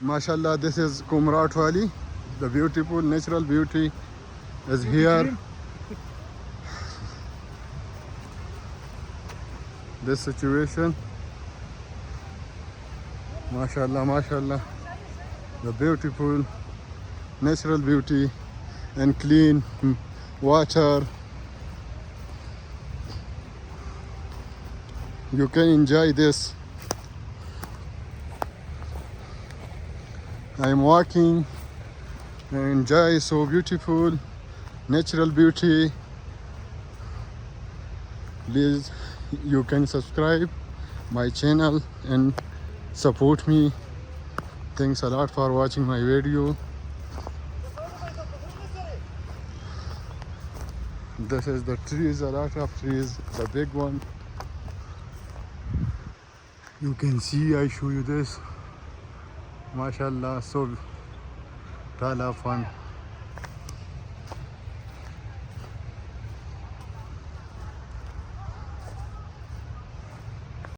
Mashallah, this is Kumrat Valley. The beautiful natural beauty is here. This situation, mashallah, mashallah, the beautiful natural beauty and clean water. You can enjoy this. I am walking and enjoy so beautiful natural beauty. Please, you can subscribe my channel and support me. Thanks a lot for watching my video. This is the trees, a lot of trees, the big one. You can see, I show you this. Mashallah, so tall fun.